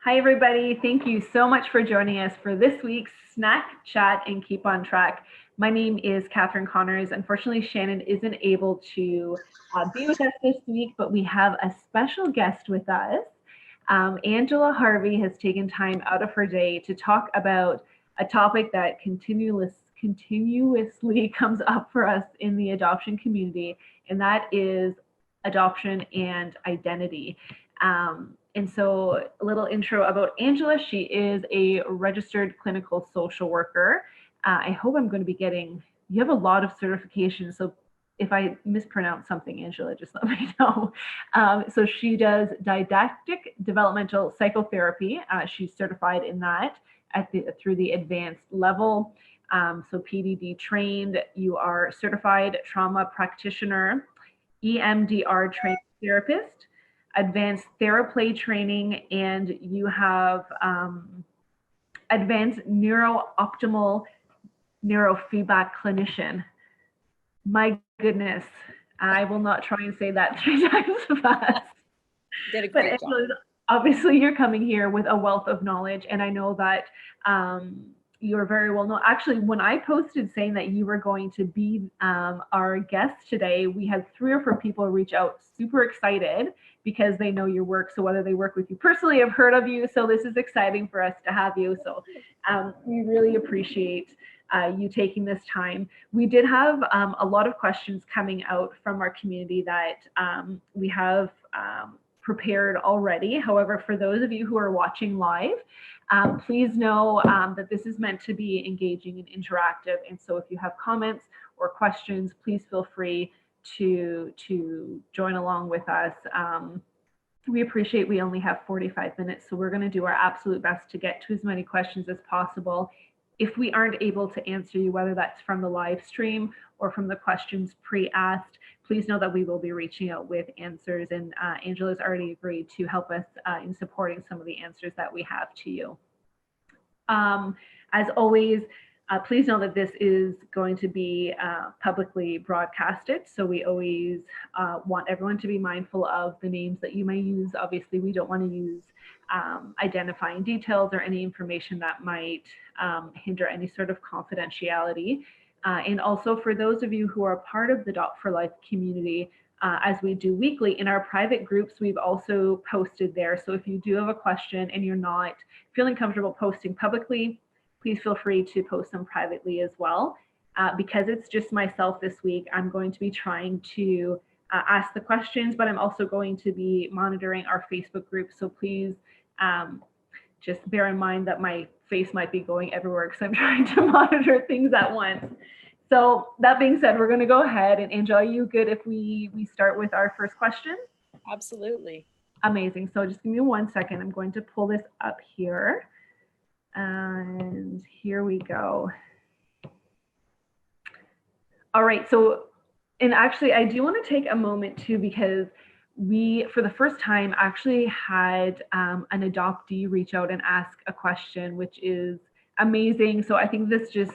Hi, everybody. Thank you so much for joining us for this week's Snack, Chat, and Keep on Track. My name is Catherine Connors. Unfortunately, Shannon isn't able to be with us this week, but we have a special guest with us. Angela Harvey has taken time out of her day to talk about a topic that continuously comes up for us in the adoption community, and that is adoption and identity. And so, a little intro about Angela. She is a registered clinical social worker. I hope I'm going to be getting, you have a lot of certifications. So, if I mispronounce something, Angela, just let me know. So, she does didactic developmental psychotherapy. She's certified in that through the advanced level. So, PDD trained. You are certified trauma practitioner, EMDR trained therapist, advanced theraplay training, and you have advanced neuro-optimal neurofeedback clinician. My goodness, I will not try and say that 3 times fast. Did a great job. Obviously, you're coming here with a wealth of knowledge, and I know that you're very well known. Actually, when I posted saying that you were going to be our guest today, we had 3 or 4 people reach out, super excited because they know your work. So whether they work with you personally, have heard of you. So this is exciting for us to have you. So we really appreciate you taking this time. We did have a lot of questions coming out from our community that we have prepared already. However, for those of you who are watching live, please know that this is meant to be engaging and interactive. And so if you have comments or questions, please feel free to join along with us. We appreciate we only have 45 minutes, so we're going to do our absolute best to get to as many questions as possible. If we aren't able to answer you, whether that's from the live stream or from the questions pre-asked, please know that we will be reaching out with answers, and Angela's already agreed to help us in supporting some of the answers that we have to you. As always, please know that this is going to be publicly broadcasted, so we always want everyone to be mindful of the names that you may use. Obviously, we don't want to use identifying details or any information that might hinder any sort of confidentiality. And also for those of you who are part of the Dot for Life community, as we do weekly in our private groups, we've also posted there. So if you do have a question and you're not feeling comfortable posting publicly, please feel free to post them privately as well. Because it's just myself this week, I'm going to be trying to ask the questions, but I'm also going to be monitoring our Facebook group. So please just bear in mind that my face might be going everywhere because I'm trying to monitor things at once. So that being said, we're going to go ahead, and Angela, are you good if we start with our first question? Absolutely. Amazing. So just give me 1 second. I'm going to pull this up here. And here we go. All right. So, and actually, I do want to take a moment too, because we, for the first time, actually had an adoptee reach out and ask a question, which is amazing. So I think this just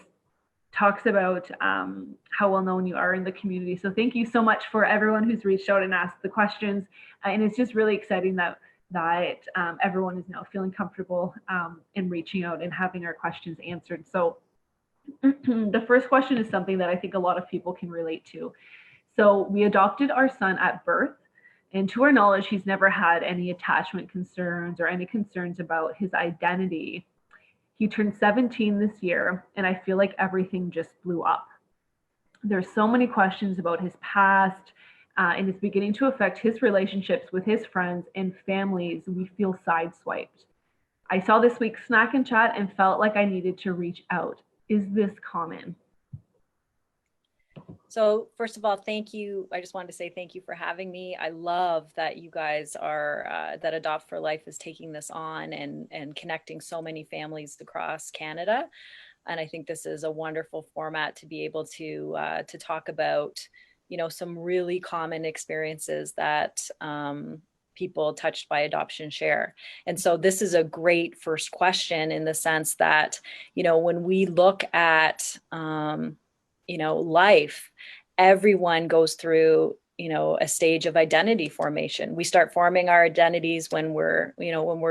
talks about how well known you are in the community. So thank you so much for everyone who's reached out and asked the questions. And it's just really exciting that everyone is now feeling comfortable in reaching out and having our questions answered. So the first question is something that I think a lot of people can relate to. So we adopted our son at birth, and to our knowledge, he's never had any attachment concerns or any concerns about his identity. He turned 17 this year, and I feel like everything just blew up. There's so many questions about his past, and it's beginning to affect his relationships with his friends and families. We feel sideswiped. I saw this week's Snack and Chat and felt like I needed to reach out. Is this common? So first of all, thank you. I just wanted to say thank you for having me. I love that you guys are, that Adopt for Life is taking this on and connecting so many families across Canada. And I think this is a wonderful format to be able to talk about, you know, some really common experiences that people touched by adoption share. And so this is a great first question in the sense that, you know, when we look at, you know, life, everyone goes through a stage of identity formation. We start forming our identities when we're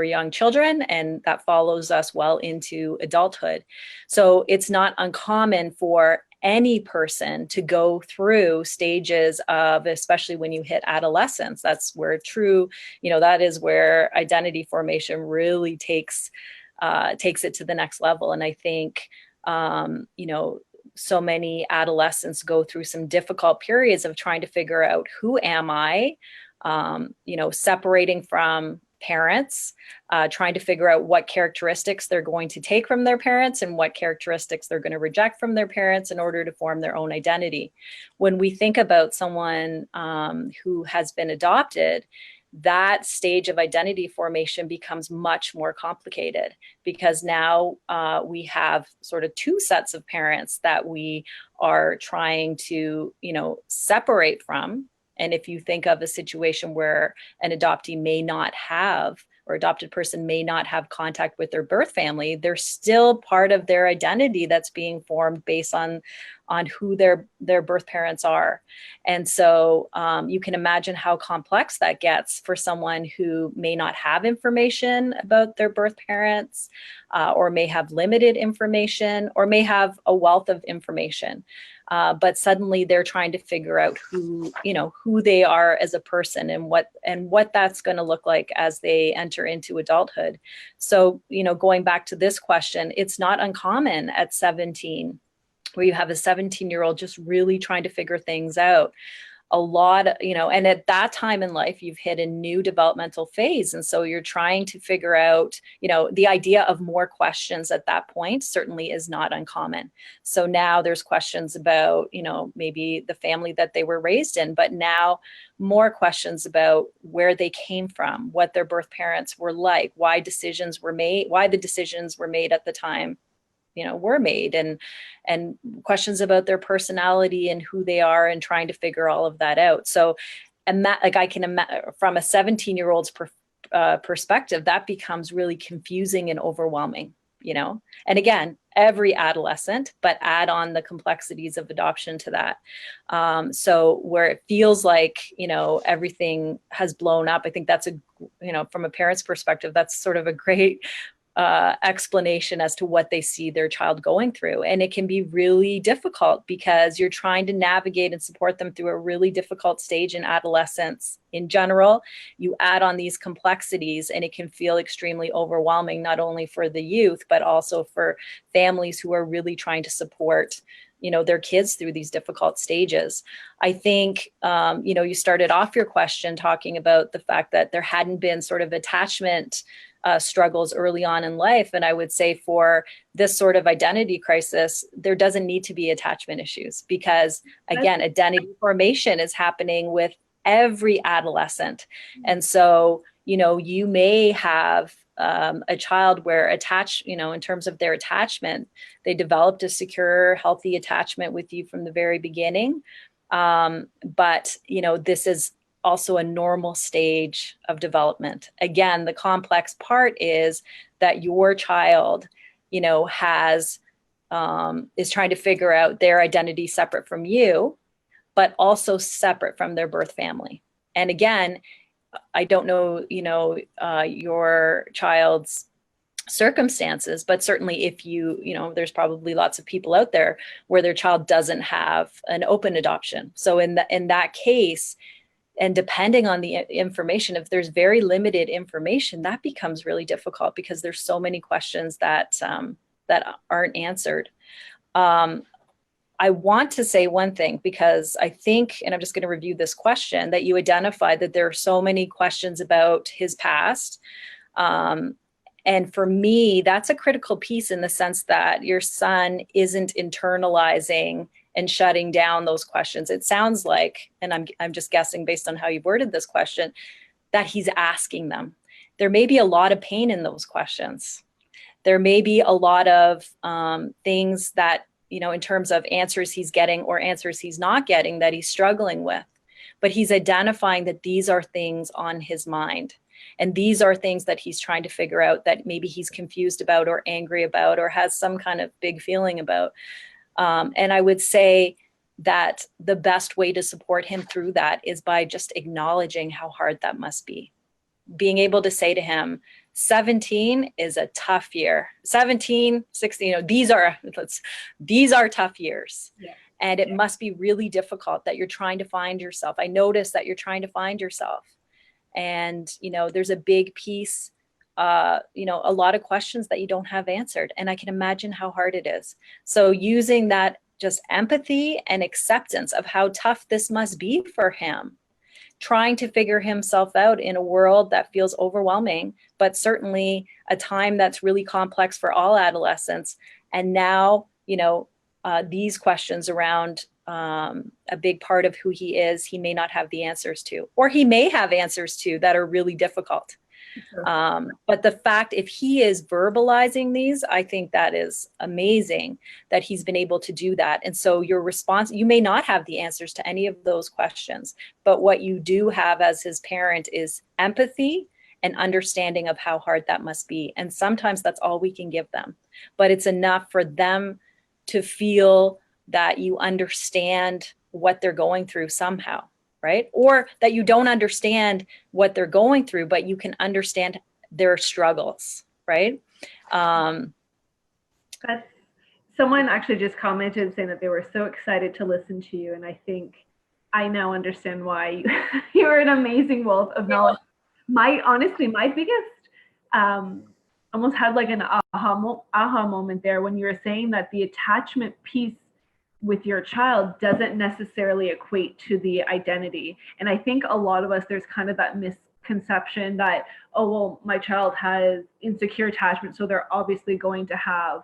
young children, and that follows us well into adulthood. So it's not uncommon for any person to go through stages of, especially when you hit adolescence. That's where that is where identity formation really takes it to the next level. And I think so many adolescents go through some difficult periods of trying to figure out, who am I? Separating from parents, trying to figure out what characteristics they're going to take from their parents and what characteristics they're going to reject from their parents in order to form their own identity. When we think about someone who has been adopted, that stage of identity formation becomes much more complicated, because now we have sort of two sets of parents that we are trying to, separate from. And if you think of a situation where an adoptee may not have, or adopted person may not have contact with their birth family, they're still part of their identity that's being formed based on who their birth parents are. And so you can imagine how complex that gets for someone who may not have information about their birth parents, or may have limited information, or may have a wealth of information. But suddenly they're trying to figure out who they are as a person, and what that's going to look like as they enter into adulthood. So, going back to this question, it's not uncommon at 17, where you have a 17-year-old just really trying to figure things out. And at that time in life, you've hit a new developmental phase. And so you're trying to figure out, the idea of more questions at that point certainly is not uncommon. So now there's questions about, maybe the family that they were raised in, but now more questions about where they came from, what their birth parents were like, why the decisions were made at the time were made, and questions about their personality and who they are, and trying to figure all of that out. So, and that, like, I can imagine from a 17-year-old's perspective, that becomes really confusing and overwhelming, and again, every adolescent, but add on the complexities of adoption to that. So where it feels like, everything has blown up, I think that's from a parent's perspective, that's sort of a great explanation as to what they see their child going through. And it can be really difficult, because you're trying to navigate and support them through a really difficult stage in adolescence in general. You add on these complexities, and it can feel extremely overwhelming, not only for the youth, but also for families who are really trying to support their kids through these difficult stages. I think, you started off your question talking about the fact that there hadn't been sort of attachment struggles early on in life. And I would say for this sort of identity crisis, there doesn't need to be attachment issues, because again, identity formation is happening with every adolescent. And so, you may have a child where in terms of their attachment, they developed a secure, healthy attachment with you from the very beginning. But, this is also a normal stage of development. Again, the complex part is that your child, is trying to figure out their identity separate from you, but also separate from their birth family. And again, I don't know, your child's circumstances, but certainly if there's probably lots of people out there where their child doesn't have an open adoption. So in that case, and depending on the information, if there's very limited information, that becomes really difficult, because there's so many questions that aren't answered. I want to say one thing, because I think, and I'm just going to review this question, that you identified that there are so many questions about his past. And for me, that's a critical piece, in the sense that your son isn't internalizing and shutting down those questions. It sounds like, and I'm just guessing based on how you worded this question, that he's asking them. There may be a lot of pain in those questions. There may be a lot of things that, in terms of answers he's getting or answers he's not getting, that he's struggling with. But he's identifying that these are things on his mind. And these are things that he's trying to figure out, that maybe he's confused about, or angry about, or has some kind of big feeling about. And I would say, that the best way to support him through that is by just acknowledging how hard that must be. Being able to say to him, 17 is a tough year. 17, 16, these are tough years. Yeah. And it must be really difficult that you're trying to find yourself. I notice that you're trying to find yourself. And, there's a big piece, a lot of questions that you don't have answered. And I can imagine how hard it is. So using that just empathy and acceptance of how tough this must be for him, trying to figure himself out in a world that feels overwhelming, but certainly a time that's really complex for all adolescents. And now, these questions around a big part of who he is, he may not have the answers to, or he may have answers to that are really difficult. But the fact, if he is verbalizing these, I think that is amazing that he's been able to do that. And so your response, you may not have the answers to any of those questions, but what you do have as his parent is empathy and understanding of how hard that must be. And sometimes that's all we can give them, but it's enough for them to feel that you understand what they're going through somehow. Right? Or that you don't understand what they're going through, but you can understand their struggles, right? Someone actually just commented saying that they were so excited to listen to you. And I think I now understand why you're an amazing wealth of knowledge. Honestly, my biggest, almost had like an aha moment there when you were saying that the attachment piece with your child doesn't necessarily equate to the identity. And I think a lot of us, there's kind of that misconception that, oh, well, my child has insecure attachment, so they're obviously going to have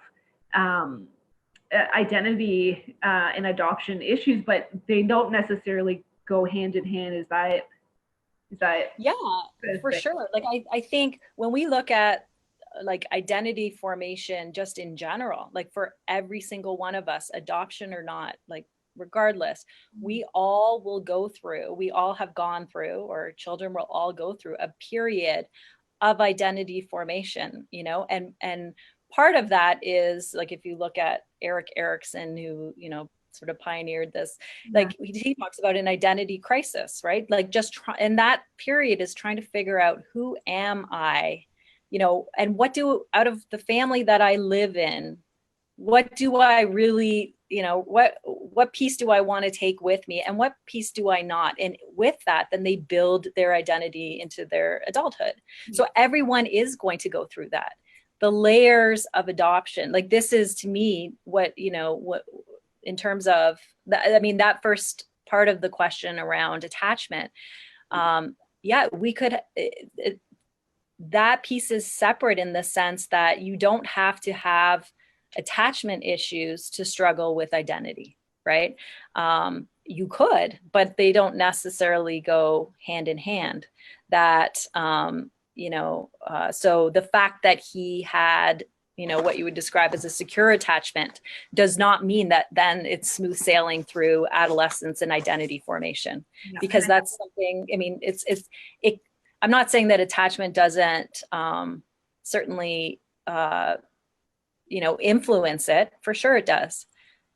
identity and adoption issues, but they don't necessarily go hand in hand. Is that yeah, for sure. Like I think when we look at like identity formation just in general, like for every single one of us, adoption or not, like regardless, we all have gone through, or children will all go through a period of identity formation, and part of that is like, if you look at Erik Erikson, who, sort of pioneered this, like he talks about an identity crisis, right? Like and that period is trying to figure out, who am I? And out of the family that I live in, what do I really, what piece do I want to take with me, and what piece do I not? And with that, then they build their identity into their adulthood. Mm-hmm. So everyone is going to go through that. The layers of adoption, like this is to me what in terms of that first part of the question around attachment. We could, that piece is separate in the sense that you don't have to have attachment issues to struggle with identity, right? You could, but they don't necessarily go hand in hand. So the fact that he had, what you would describe as a secure attachment does not mean that then it's smooth sailing through adolescence and identity formation, because that's something, I'm not saying that attachment doesn't certainly, influence it. For sure it does.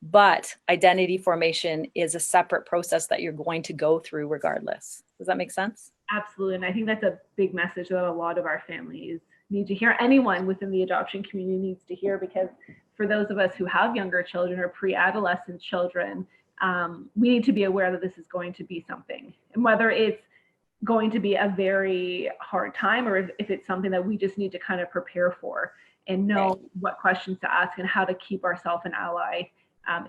But identity formation is a separate process that you're going to go through regardless. Does that make sense? Absolutely. And I think that's a big message that a lot of our families need to hear. Anyone within the adoption community needs to hear, because for those of us who have younger children or pre-adolescent children, we need to be aware that this is going to be something. And whether it's going to be a very hard time, or if it's something that we just need to kind of prepare for and know what questions to ask and how to keep ourselves an ally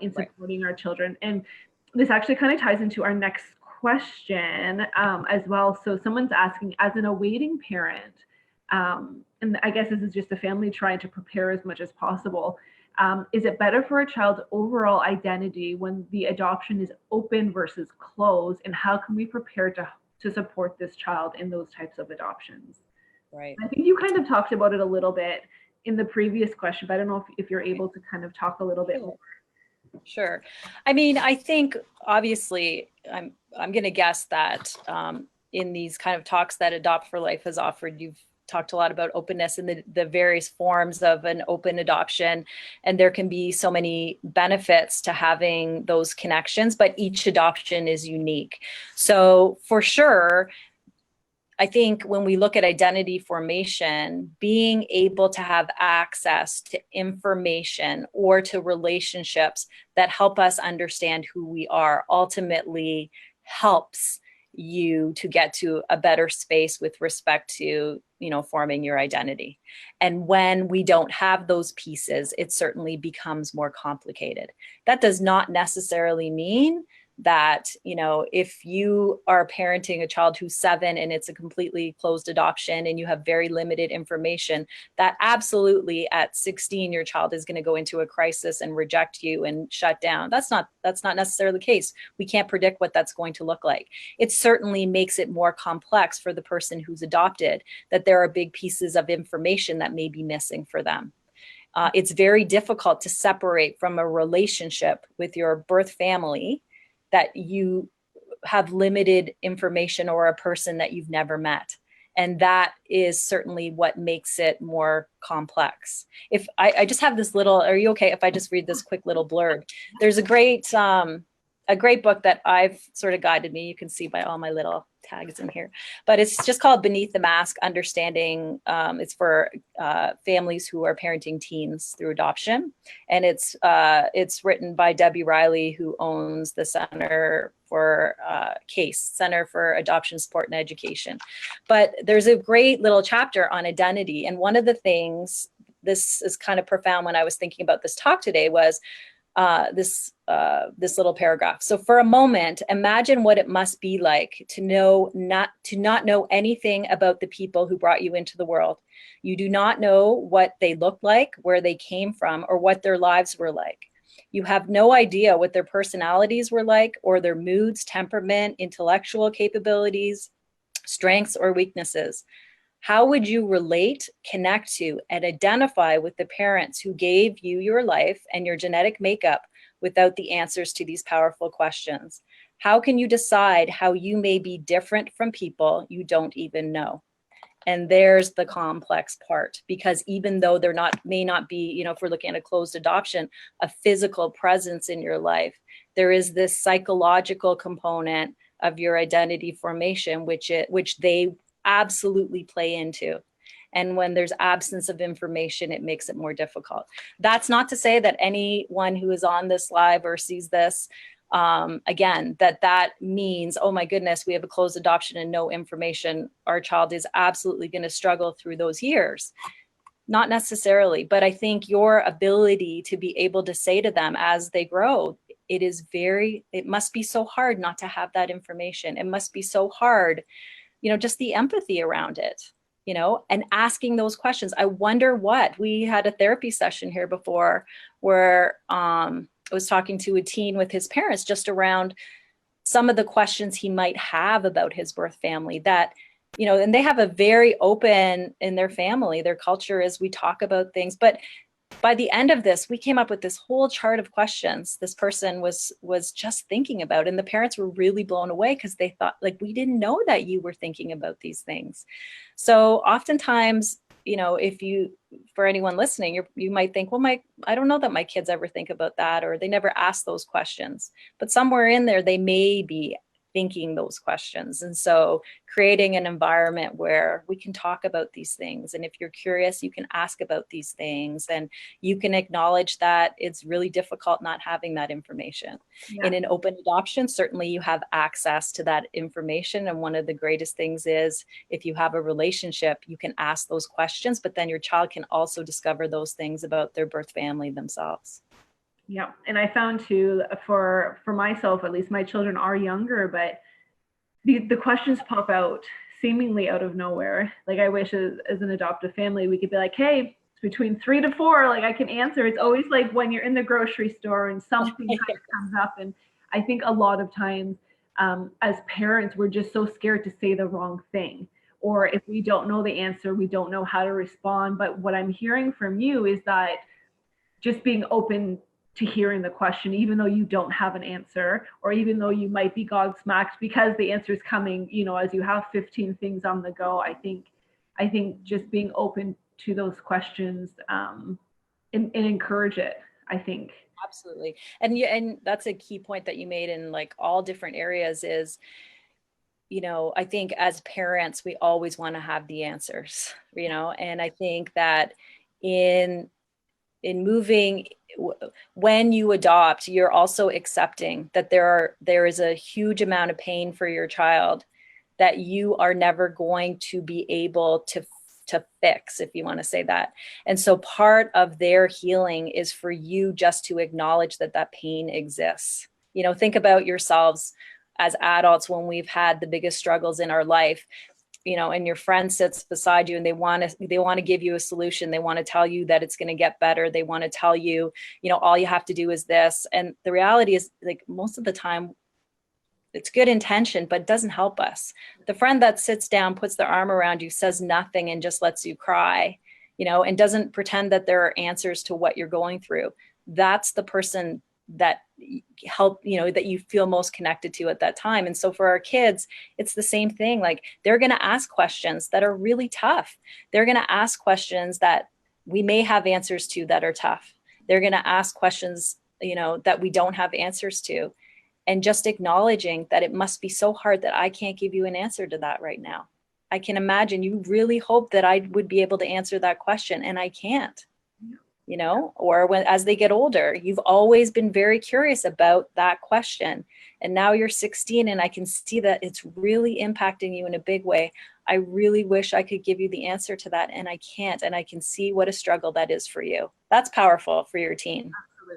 in supporting our children. And this actually kind of ties into our next question as well. So someone's asking, as an awaiting parent, and I guess this is just a family trying to prepare as much as possible, is it better for a child's overall identity when the adoption is open versus closed? And how can we prepare to support this child in those types of adoptions? Right. I think you kind of talked about it a little bit in the previous question, but I don't know if you're able to kind of talk a little bit more. Sure. I think obviously I'm going to guess that in these kind of talks that Adopt for Life has offered, talked a lot about openness and the various forms of an open adoption. And there can be so many benefits to having those connections, but each adoption is unique. So for sure, I think when we look at identity formation, being able to have access to information or to relationships that help us understand who we are ultimately helps you to get to a better space with respect to, you know, forming your identity. And when we don't have those pieces, it certainly becomes more complicated. That does not necessarily mean that, you know, if you are parenting a child who's 7 and it's a completely closed adoption and you have very limited information, that absolutely at 16 your child is going to go into a crisis and reject you and shut down. That's not necessarily the case. We can't predict what that's going to look like. It certainly makes it more complex for the person who's adopted, that there are big pieces of information that may be missing for them. It's very difficult to separate from a relationship with your birth family that you have limited information or a person that you've never met. And that is certainly what makes it more complex. If I just have this little, are you okay if I just read this quick little blurb? There's a great book that I've sort of guided me. You can see by all my little tags in here, but it's just called Beneath the Mask, Understanding. It's for families who are parenting teens through adoption. And it's written by Debbie Riley, who owns the Center for Center for Adoption Support and Education. But there's a great little chapter on identity. And one of the things, this is kind of profound when I was thinking about this talk today, was this little paragraph. So for a moment, imagine what it must be like to not know anything about the people who brought you into the world. You do not know what they looked like, where they came from, or what their lives were like. You have no idea what their personalities were like, or their moods, temperament, intellectual capabilities, strengths, or weaknesses. How would you relate, connect to, and identify with the parents who gave you your life and your genetic makeup without the answers to these powerful questions? How can you decide how you may be different from people you don't even know? And there's the complex part, because even though there may not be, you know, if we're looking at a closed adoption, a physical presence in your life, there is this psychological component of your identity formation, which they absolutely play into. And when there's absence of information, it makes it more difficult. That's not to say that anyone who is on this live or sees this, again, that means, oh my goodness, we have a closed adoption and no information. Our child is absolutely going to struggle through those years. Not necessarily, but I think your ability to be able to say to them as they grow, it must be so hard not to have that information. It must be so hard, you know, just the empathy around it, you know, and asking those questions. I wonder what, we had a therapy session here before where I was talking to a teen with his parents just around some of the questions he might have about his birth family that, you know, and they have a very open in their family, their culture is we talk about things, but by the end of this, we came up with this whole chart of questions this person was just thinking about. And the parents were really blown away because they thought, like, we didn't know that you were thinking about these things. So oftentimes, you know, for anyone listening, you might think, well, I don't know that my kids ever think about that, or they never ask those questions. But somewhere in there, they may be thinking those questions. And so creating an environment where we can talk about these things. And if you're curious, you can ask about these things, and you can acknowledge that it's really difficult not having that information. Yeah. In an open adoption, certainly you have access to that information. And one of the greatest things is if you have a relationship, you can ask those questions, but then your child can also discover those things about their birth family themselves. Yeah, and I found too, for myself, at least, my children are younger, but the questions pop out seemingly out of nowhere. Like, I wish as an adoptive family, we could be like, hey, it's between 3 to 4, like I can answer. It's always like when you're in the grocery store and something kind of comes up. And I think a lot of times as parents, we're just so scared to say the wrong thing. Or if we don't know the answer, we don't know how to respond. But what I'm hearing from you is that just being open to hearing the question, even though you don't have an answer, or even though you might be gobsmacked because the answer is coming, you know, as you have 15 things on the go. I think I think just being open to those questions, and encourage it, I think. Absolutely. And that's a key point that you made in like all different areas is, I think as parents, we always want to have the answers, and I think that in moving, when you adopt, you're also accepting that there is a huge amount of pain for your child that you are never going to be able to fix, if you want to say that. And so part of their healing is for you just to acknowledge that that pain exists. Think about yourselves as adults when we've had the biggest struggles in our life, and your friend sits beside you and they want to give you a solution. They want to tell you that it's going to get better. They want to tell you, all you have to do is this. And the reality is, like, most of the time it's good intention, but it doesn't help us. The friend that sits down, puts their arm around you, says nothing and just lets you cry, and doesn't pretend that there are answers to what you're going through. That's the person that that you feel most connected to at that time. And so for our kids, it's the same thing. Like, they're going to ask questions that are really tough. They're going to ask questions that we may have answers to that are tough. They're going to ask questions, that we don't have answers to. And just acknowledging that it must be so hard that I can't give you an answer to that right now. I can imagine you really hope that I would be able to answer that question, and I can't. Or as they get older, you've always been very curious about that question. And now you're 16 and I can see that it's really impacting you in a big way. I really wish I could give you the answer to that, and I can't. And I can see what a struggle that is for you. That's powerful for your teen,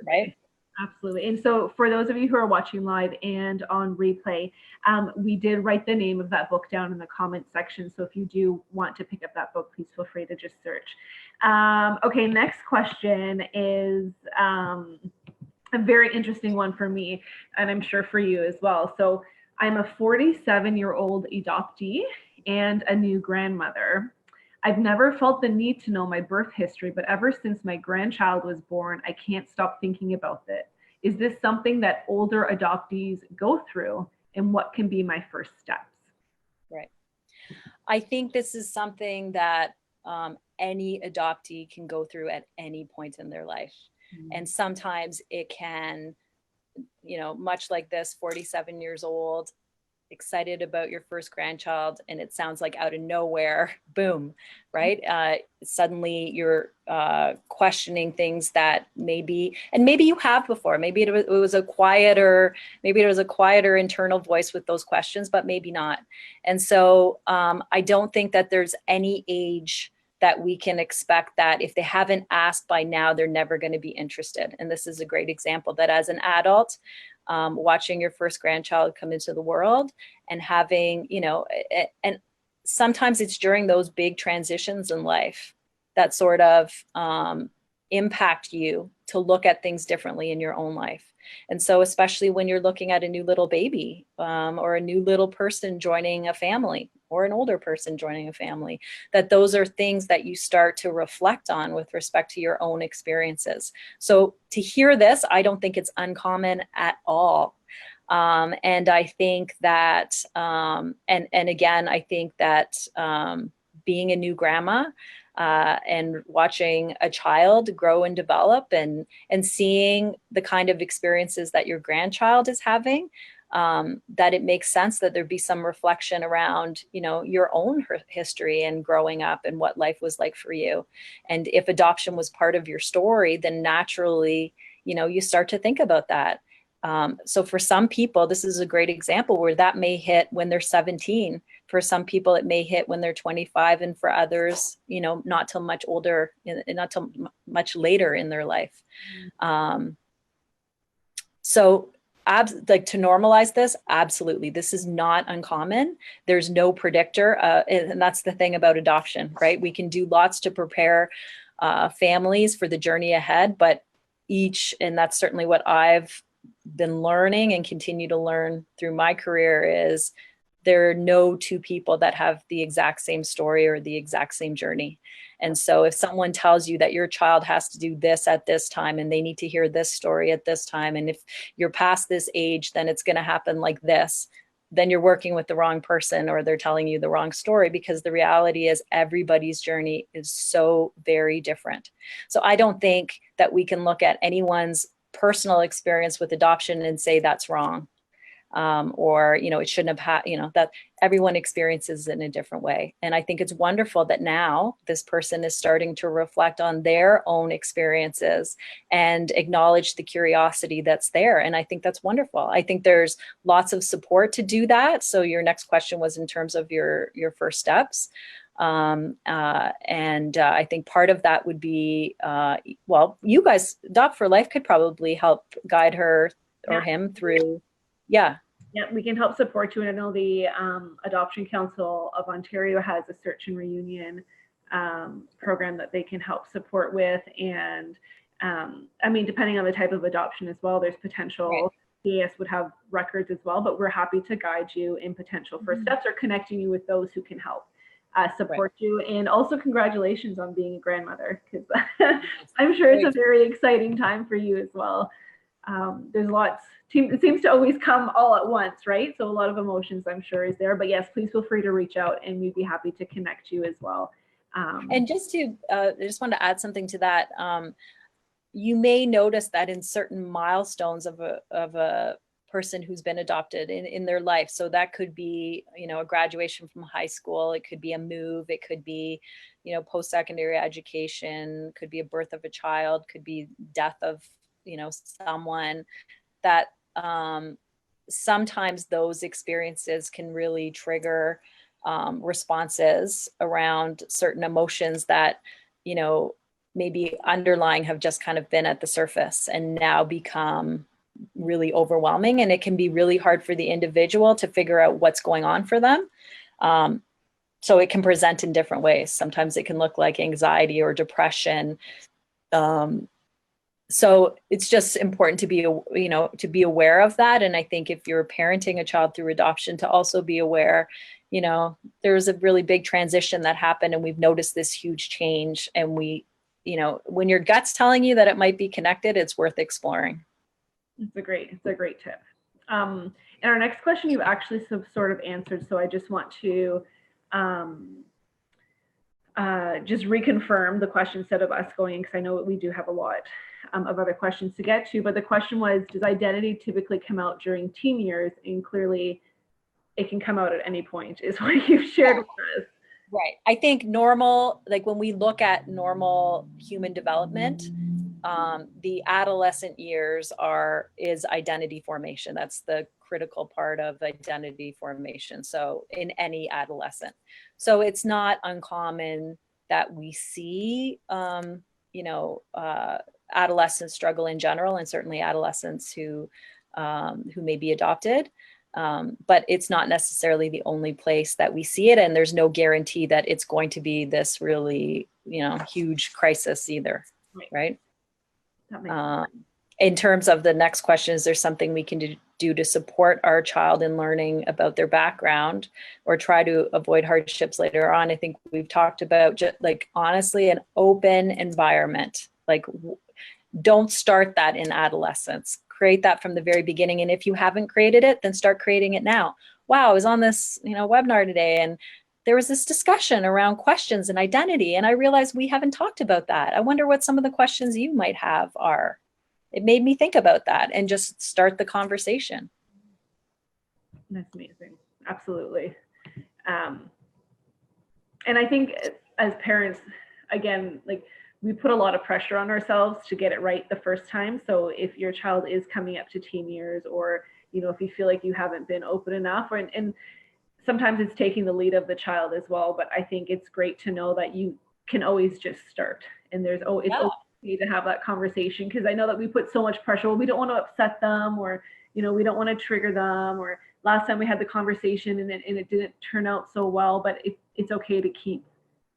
right? Absolutely. And so for those of you who are watching live and on replay, we did write the name of that book down in the comment section. So if you do want to pick up that book, please feel free to just search. Okay, next question is a very interesting one for me, and I'm sure for you as well. So I'm a 47-year-old adoptee and a new grandmother. I've never felt the need to know my birth history, but ever since my grandchild was born, I can't stop thinking about it. Is this something that older adoptees go through, and what can be my first steps? Right. I think this is something that any adoptee can go through at any point in their life. Mm-hmm. And sometimes it can, much like this, 47 years old, excited about your first grandchild, and it sounds like out of nowhere, boom, right? Suddenly you're questioning things that maybe you have before. Maybe it was a quieter internal voice with those questions, but maybe not. And so I don't think that there's any age that we can expect that if they haven't asked by now, they're never going to be interested. And this is a great example that as an adult, watching your first grandchild come into the world and having, and sometimes it's during those big transitions in life that sort of impact you to look at things differently in your own life. And so especially when you're looking at a new little baby or a new little person joining a family, or an older person joining a family, that those are things that you start to reflect on with respect to your own experiences. So to hear this, I don't think it's uncommon at all. And I think that, and again, I think that being a new grandma and watching a child grow and develop and seeing the kind of experiences that your grandchild is having, that it makes sense that there'd be some reflection around, your own history and growing up and what life was like for you. And if adoption was part of your story, then naturally, you start to think about that. So for some people, this is a great example where that may hit when they're 17. For some people, it may hit when they're 25. And for others, not till much older, not till much later in their life. So like to normalize this, absolutely. This is not uncommon. There's no predictor. And that's the thing about adoption, right? We can do lots to prepare families for the journey ahead, but and that's certainly what I've been learning and continue to learn through my career, is there are no two people that have the exact same story or the exact same journey. And so if someone tells you that your child has to do this at this time and they need to hear this story at this time, and if you're past this age, then it's going to happen like this, then you're working with the wrong person, or they're telling you the wrong story, because the reality is everybody's journey is so very different. So I don't think that we can look at anyone's personal experience with adoption and say that's wrong, or it shouldn't have had, that everyone experiences it in a different way. And I think it's wonderful that now this person is starting to reflect on their own experiences and acknowledge the curiosity that's there. And I think that's wonderful. I think there's lots of support to do that. So your next question was in terms of your first steps. I think part of that would be, well, you guys, Adopt for Life could probably help guide her or him through. Yeah. Yeah, we can help support you. And I know the Adoption Council of Ontario has a search and reunion program that they can help support with. And I mean, depending on the type of adoption as well, there's potential. Right. CAS would have records as well, but we're happy to guide you in potential first steps or connecting you with those who can help support you. And also congratulations on being a grandmother, because I'm sure it's a very exciting time for you as well. There's lots. It seems to always come all at once, right? So a lot of emotions, I'm sure, is there. But yes, please feel free to reach out, and we'd be happy to connect you as well. And I just want to add something to that. You may notice that in certain milestones of a person who's been adopted in their life. So that could be, a graduation from high school. It could be a move. It could be, post-secondary education. Could be a birth of a child. Could be death of, someone. That sometimes those experiences can really trigger responses around certain emotions that, maybe underlying have just kind of been at the surface and now become really overwhelming. And it can be really hard for the individual to figure out what's going on for them. So it can present in different ways. Sometimes it can look like anxiety or depression. So it's just important to be aware of that. And I think if you're parenting a child through adoption, to also be aware, there's a really big transition that happened, and we've noticed this huge change. And when your gut's telling you that it might be connected, it's worth exploring. It's a great tip. And our next question you actually sort of answered. So I just want to just reconfirm the question instead of us going, because I know we do have a lot of other questions to get to. But the question was, does identity typically come out during teen years? And clearly it can come out at any point, is what you've shared with us. Right. I think normal, like when we look at normal human development, the adolescent years is identity formation. That's the critical part of identity formation. So in any adolescent. So it's not uncommon that we see, adolescents struggle in general, and certainly adolescents who may be adopted. But it's not necessarily the only place that we see it. And there's no guarantee that it's going to be this really, huge crisis either. Right. That makes sense. In terms of the next question, is there something we can do to support our child in learning about their background or try to avoid hardships later on? I think we've talked about just like, honestly, an open environment. Like, don't start that in adolescence. Create that from the very beginning. And if you haven't created it, then start creating it now. Wow, I was on this, webinar today, and there was this discussion around questions and identity. And I realized we haven't talked about that. I wonder what some of the questions you might have are. It made me think about that and just start the conversation. That's amazing. Absolutely. And I think as parents, again, like, we put a lot of pressure on ourselves to get it right the first time. So if your child is coming up to teen years, or, if you feel like you haven't been open enough, and sometimes it's taking the lead of the child as well. But I think it's great to know that you can always just start, and it's okay to have that conversation, because I know that we put so much pressure. Well, we don't want to upset them, or, we don't want to trigger them, or last time we had the conversation and it didn't turn out so well, but it's okay to keep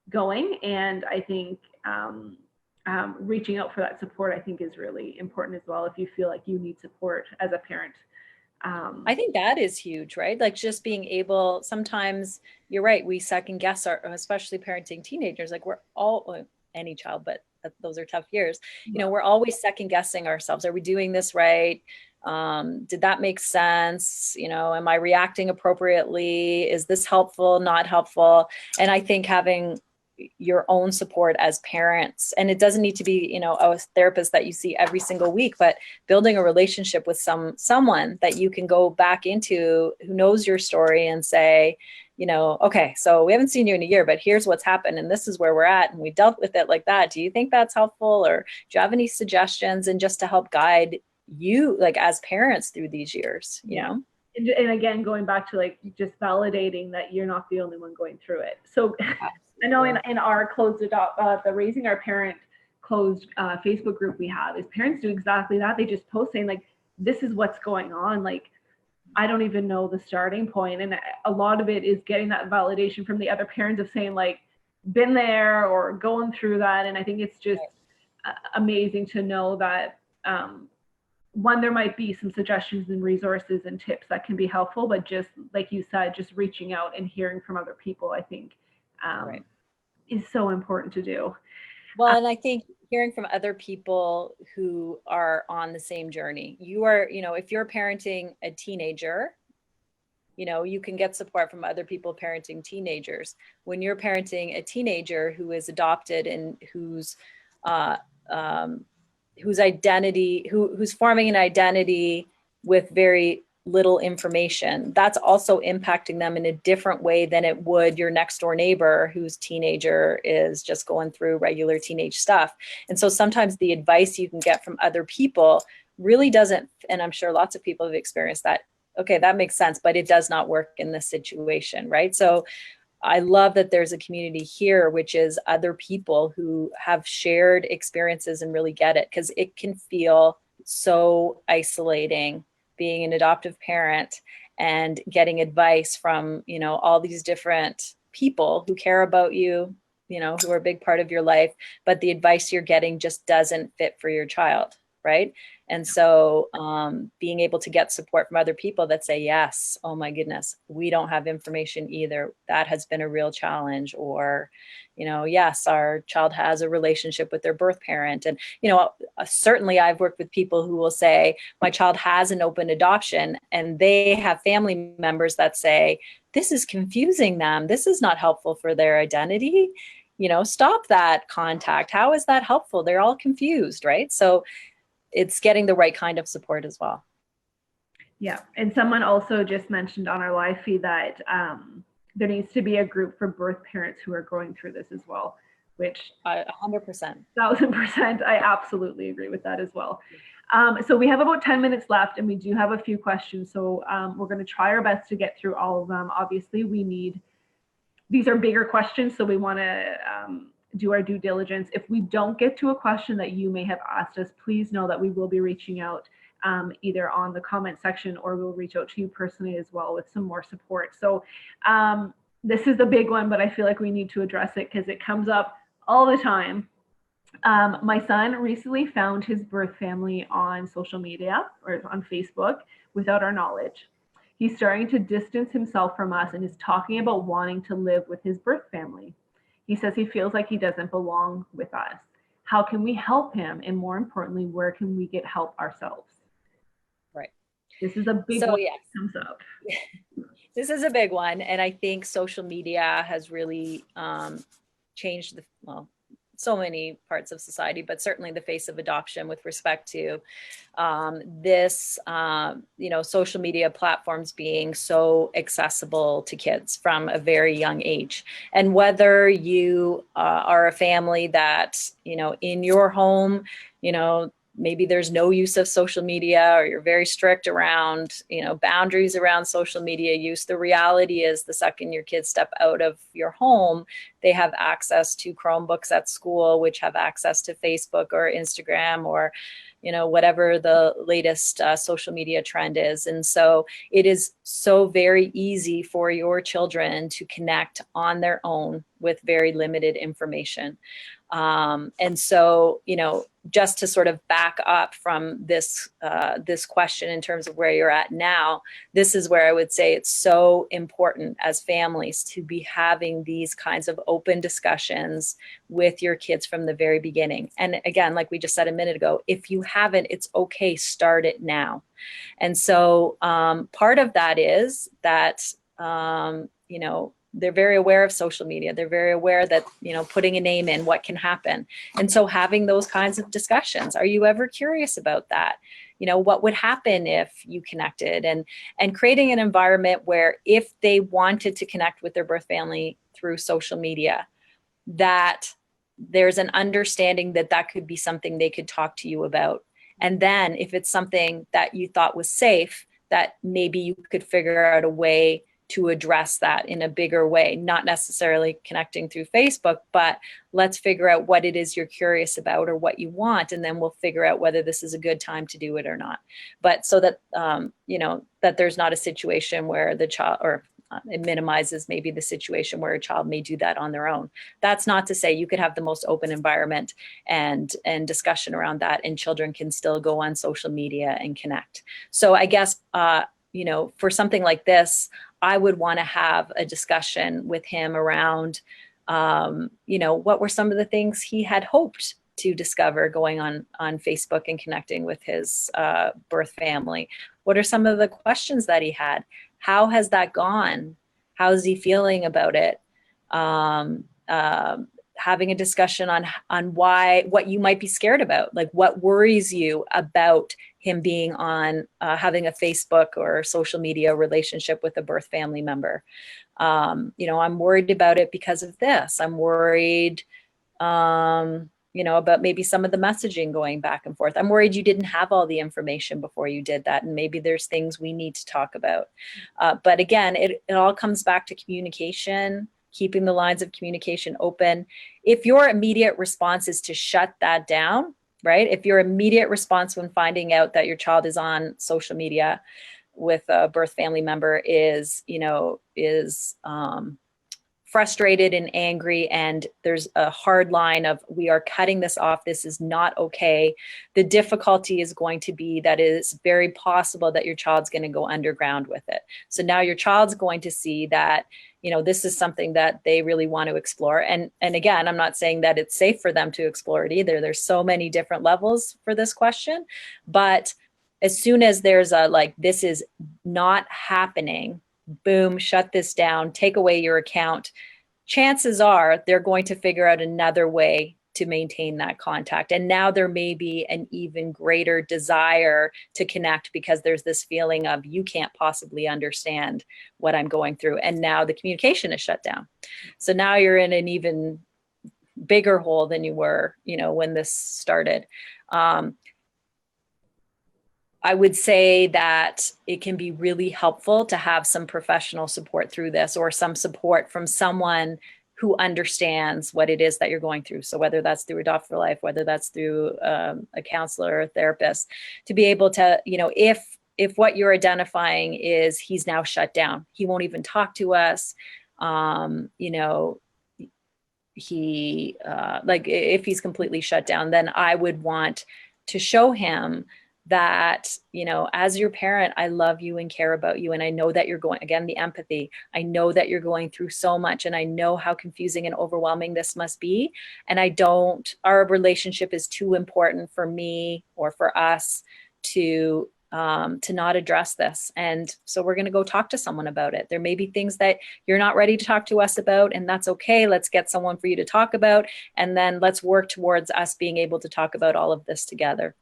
going. And I think reaching out for that support, I think, is really important as well, if you feel like you need support as a parent. I think that is huge, right? Like, just being able, sometimes you're right, we second guess especially parenting teenagers, like we're all, any child, but those are tough years. We're always second guessing ourselves. Are we doing this right? Did that make sense? Am I reacting appropriately? Is this helpful, not helpful? And I think having your own support as parents, and it doesn't need to be, a therapist that you see every single week, but building a relationship with someone that you can go back into who knows your story and say, okay, so we haven't seen you in a year, but here's what's happened and this is where we're at and we dealt with it like that. Do you think that's helpful, or do you have any suggestions? And just to help guide you, like, as parents through these years, And again, going back to like just validating that you're not the only one going through it. So I know in our closed the Raising Our Parent closed Facebook group we have, is parents do exactly that. They just post saying like, this is what's going on. Like, I don't even know the starting point. And a lot of it is getting that validation from the other parents of saying like, been there or going through that. And I think it's just amazing to know that one, there might be some suggestions and resources and tips that can be helpful, but just like you said, just reaching out and hearing from other people, I think is so important to do. Well, and I think hearing from other people who are on the same journey, you are, if you're parenting a teenager, you can get support from other people parenting teenagers. When you're parenting a teenager who is adopted and whose identity, who's forming an identity with very little information, that's also impacting them in a different way than it would your next door neighbor whose teenager is just going through regular teenage stuff. And so sometimes the advice you can get from other people really doesn't, and I'm sure lots of people have experienced that, okay, that makes sense, but it does not work in this situation, right? So I love that there's a community here, which is other people who have shared experiences and really get it, because it can feel so isolating being an adoptive parent and getting advice from, all these different people who care about you, who are a big part of your life, but the advice you're getting just doesn't fit for your child, right? And so being able to get support from other people that say, yes, oh my goodness, we don't have information either. That has been a real challenge. Or, yes, our child has a relationship with their birth parent. And, certainly I've worked with people who will say, my child has an open adoption, and they have family members that say, this is confusing them. This is not helpful for their identity. Stop that contact. How is that helpful? They're all confused, right? So it's getting the right kind of support as well. Yeah. And someone also just mentioned on our live feed that there needs to be a group for birth parents who are going through this as well, which 100%. 1000%. I absolutely agree with that as well. So we have about 10 minutes left and we do have a few questions. So we're going to try our best to get through all of them. Obviously these are bigger questions, so we want to do our due diligence. If we don't get to a question that you may have asked us, please know that we will be reaching out either on the comment section, or we'll reach out to you personally as well with some more support. So this is a big one, but I feel like we need to address it because it comes up all the time. My son recently found his birth family on social media or on Facebook without our knowledge. He's starting to distance himself from us and is talking about wanting to live with his birth family. He says he feels like he doesn't belong with us. How can we help him? And more importantly, where can we get help ourselves? Right. This is a big one that comes up. This is a big one. And I think social media has really changed so many parts of society, but certainly the face of adoption with respect to this, social media platforms being so accessible to kids from a very young age. And whether you are a family that, in your home, maybe there's no use of social media, or you're very strict around, boundaries around social media use. The reality is the second your kids step out of your home, they have access to Chromebooks at school, which have access to Facebook or Instagram or, whatever the latest social media trend is. And so it is so very easy for your children to connect on their own with very limited information. And so, just to sort of back up from this this question in terms of where you're at now, this is where I would say it's so important as families to be having these kinds of open discussions with your kids from the very beginning. And again, like we just said a minute ago, if you haven't, it's okay, start it now. And so part of that is that, you know, they're very aware of social media. They're very aware that, you know, putting a name in what can happen. And so having those kinds of discussions, are you ever curious about that? You know, what would happen if you connected, and creating an environment where if they wanted to connect with their birth family through social media, that there's an understanding that that could be something they could talk to you about. And then if it's something that you thought was safe, that maybe you could figure out a way to address that in a bigger way, not necessarily connecting through Facebook, but let's figure out what it is you're curious about or what you want, and then we'll figure out whether this is a good time to do it or not. But so that, you know, that there's not a situation where the child, or it minimizes maybe the situation where a child may do that on their own. That's not to say you could have the most open environment and discussion around that, and children can still go on social media and connect. So I guess, you know, for something like this, I would want to have a discussion with him around, you know, what were some of the things he had hoped to discover going on Facebook and connecting with his birth family? What are some of the questions that he had? How has that gone? How's he feeling about it? Having a discussion on why, what you might be scared about, like what worries you about him being on, having a Facebook or social media relationship with a birth family member. You know, I'm worried about it because of this. I'm worried, you know, about maybe some of the messaging going back and forth. I'm worried you didn't have all the information before you did that, and maybe there's things we need to talk about. But again, it all comes back to communication, keeping the lines of communication open. If your immediate response is to shut that down, right? If your immediate response when finding out that your child is on social media with a birth family member is, you know, is frustrated and angry, and there's a hard line of, we are cutting this off, this is not okay, the difficulty is going to be that it is very possible that your child's going to go underground with it. So now your child's going to see that, you know, this is something that they really want to explore. And again, I'm not saying that it's safe for them to explore it either. There's so many different levels for this question. But as soon as there's a, like, this is not happening, boom, shut this down, take away your account, chances are they're going to figure out another way to maintain that contact. And now there may be an even greater desire to connect because there's this feeling of, you can't possibly understand what I'm going through. And now the communication is shut down. So now you're in an even bigger hole than you were, you know, when this started. I would say that it can be really helpful to have some professional support through this, or some support from someone who understands what it is that you're going through. So whether that's through Adopt for Life, whether that's through a counselor or a therapist, to be able to, you know, if what you're identifying is he's now shut down, he won't even talk to us, you know, he like if he's completely shut down, then I would want to show him that, you know, as your parent, I love you and care about you. And I know that you're going, again, the empathy, I know that you're going through so much, and I know how confusing and overwhelming this must be. And our relationship is too important for me or for us to not address this. And so we're going to go talk to someone about it. There may be things that you're not ready to talk to us about, and that's okay. Let's get someone for you to talk about. And then let's work towards us being able to talk about all of this together.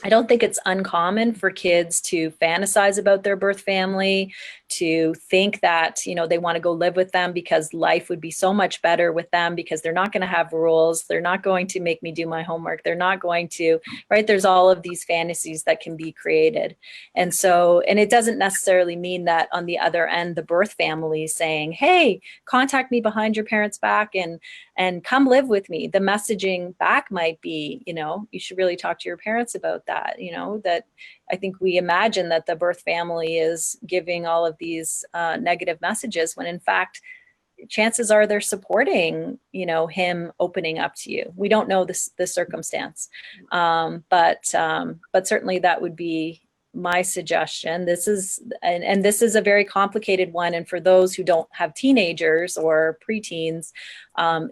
I don't think it's uncommon for kids to fantasize about their birth family, to think that, you know, they want to go live with them because life would be so much better with them, because they're not going to have rules. They're not going to make me do my homework. They're not going to, right? There's all of these fantasies that can be created. And so, and it doesn't necessarily mean that on the other end, the birth family is saying, hey, contact me behind your parents' back and come live with me. The messaging back might be, you know, you should really talk to your parents about that. You know, that I think we imagine that the birth family is giving all of these negative messages, when in fact, chances are they're supporting, him opening up to you. We don't know the circumstance, but certainly that would be my suggestion. This is a very complicated one, and for those who don't have teenagers or preteens,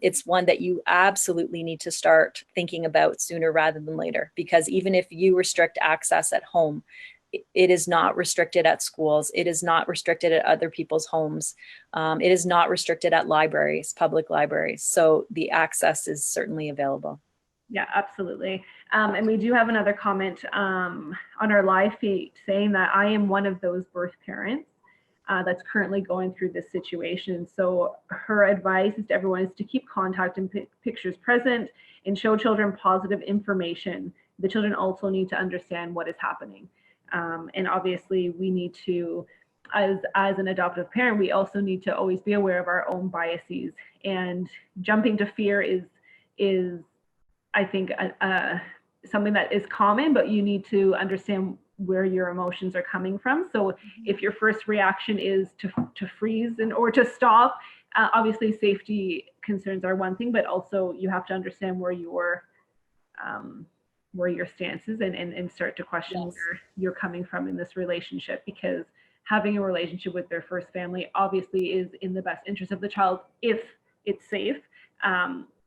it's one that you absolutely need to start thinking about sooner rather than later, because even if you restrict access at home, it is not restricted at schools. It is not restricted at other people's homes. It is not restricted at libraries, public libraries. So the access is certainly available. Yeah, absolutely. And we do have another comment on our live feed saying that I am one of those birth parents that's currently going through this situation. So her advice is to everyone is to keep contact and pictures present and show children positive information. The children also need to understand what is happening. And obviously we need to, as an adoptive parent, we also need to always be aware of our own biases, and jumping to fear is I think something that is common, but you need to understand where your emotions are coming from. So if your first reaction is to freeze or to stop, obviously safety concerns are one thing, but also you have to understand where your stance is and start to question where you're coming from in this relationship, because having a relationship with their first family obviously is in the best interest of the child if it's safe.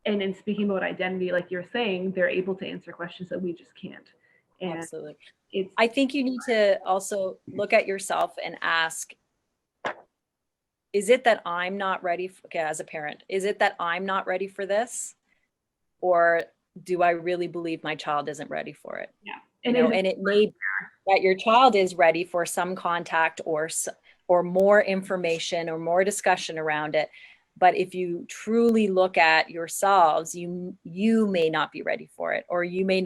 And in speaking about identity, like you're saying, they're able to answer questions that we just can't. And absolutely. I think you need to also look at yourself and ask, is it that I'm not ready as a parent? Is it that I'm not ready for this? Or do I really believe my child isn't ready for it? Yeah. And it may be that your child is ready for some contact or more information or more discussion around it. But if you truly look at yourselves, you may not be ready for it, or you may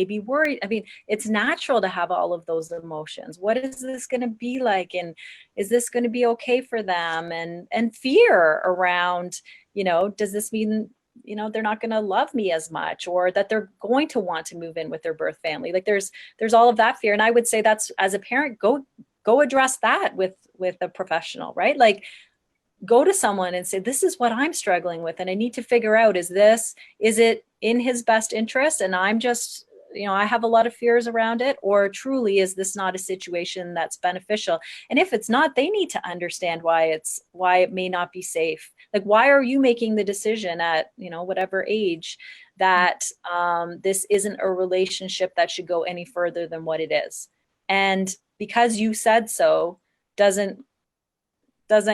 be worried. I mean, it's natural to have all of those emotions. What is this going to be like? And is this going to be okay for them? And fear around, does this mean, they're not going to love me as much, or that they're going to want to move in with their birth family? Like there's all of that fear. And I would say that's, as a parent, go address that with a professional, right? Like, go to someone and say, this is what I'm struggling with, and I need to figure out, is it in his best interest? And I'm just, I have a lot of fears around it, or truly, is this not a situation that's beneficial? And if it's not, they need to understand why it may not be safe. Like, why are you making the decision at, whatever age that this isn't a relationship that should go any further than what it is? And because you said so doesn't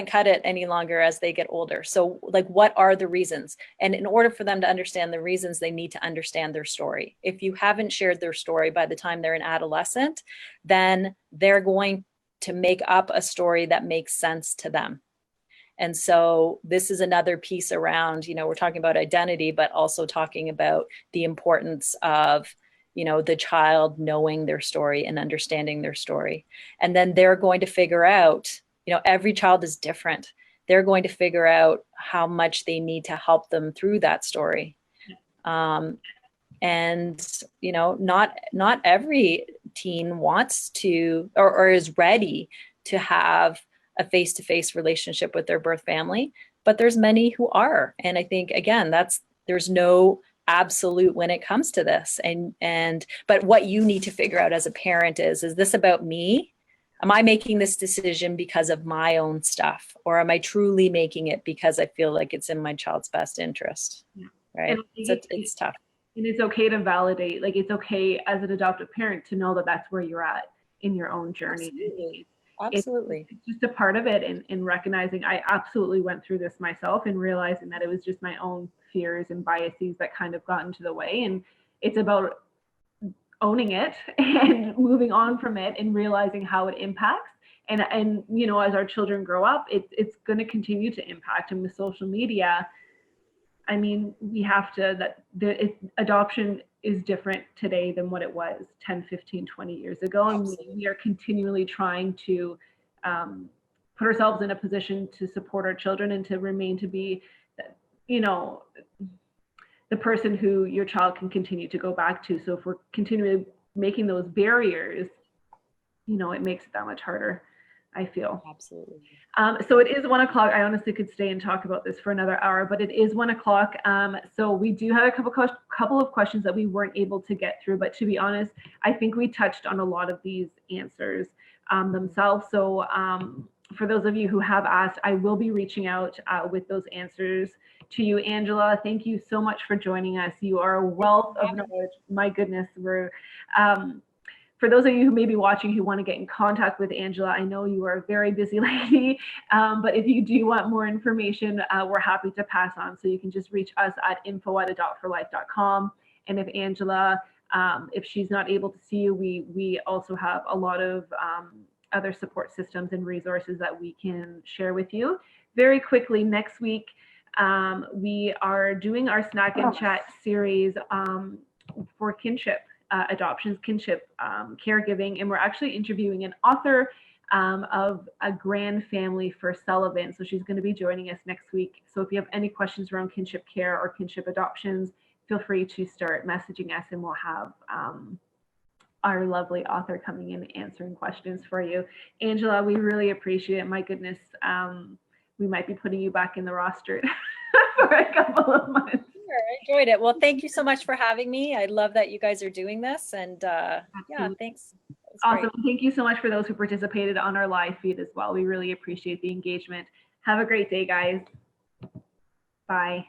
cut it any longer as they get older. So like, what are the reasons? And in order for them to understand the reasons, they need to understand their story. If you haven't shared their story by the time they're an adolescent, then they're going to make up a story that makes sense to them. And so this is another piece around, we're talking about identity, but also talking about the importance of, the child knowing their story and understanding their story. And then they're going to figure out, every child is different. They're going to figure out how much they need to help them through that story. And, not every teen wants to, or is ready to have a face-to-face relationship with their birth family, but there's many who are. And I think, again, there's no absolute when it comes to this. But what you need to figure out as a parent is this about me? Am I making this decision because of my own stuff, or am I truly making it because I feel like it's in my child's best interest? Yeah. Right. So it's tough. And it's okay to validate, like, it's okay as an adoptive parent to know that that's where you're at in your own journey. Absolutely. It's just a part of it, and recognizing I absolutely went through this myself, and realizing that it was just my own fears and biases that kind of got into the way. And it's about owning it and moving on from it and realizing how it impacts. And as our children grow up, it's going to continue to impact. And with social media, I mean, we have to, adoption is different today than what it was 10, 15, 20 years ago. And we are continually trying to put ourselves in a position to support our children and to remain to be, the person who your child can continue to go back to. So if we're continually making those barriers, it makes it that much harder. I feel. Absolutely. So it is 1 o'clock. I honestly could stay and talk about this for another hour, but it is 1 o'clock. So we do have a couple of questions that we weren't able to get through, but to be honest, I think we touched on a lot of these answers themselves. So for those of you who have asked, I will be reaching out with those answers to you, Angela. Thank you so much for joining us. You are a wealth of knowledge. My goodness, we're for those of you who may be watching who want to get in contact with Angela, I know you are a very busy lady, but if you do want more information, we're happy to pass on. So you can just reach us at info@adoptforlife.com. And if Angela, if she's not able to see you, we also have a lot of other support systems and resources that we can share with you. Very quickly, next week, we are doing our Snack and Chat series for kinship. Adoptions, kinship, caregiving, and we're actually interviewing an author of A Grand Family for Sullivan. So she's going to be joining us next week. So if you have any questions around kinship care or kinship adoptions, feel free to start messaging us, and we'll have our lovely author coming in answering questions for you. Angela, we really appreciate it. My goodness, we might be putting you back in the roster for a couple of months. I enjoyed it. Well, thank you so much for having me. I love that you guys are doing this, and yeah, thanks. Awesome. Great. Thank you so much for those who participated on our live feed as well. We really appreciate the engagement. Have a great day, guys. Bye.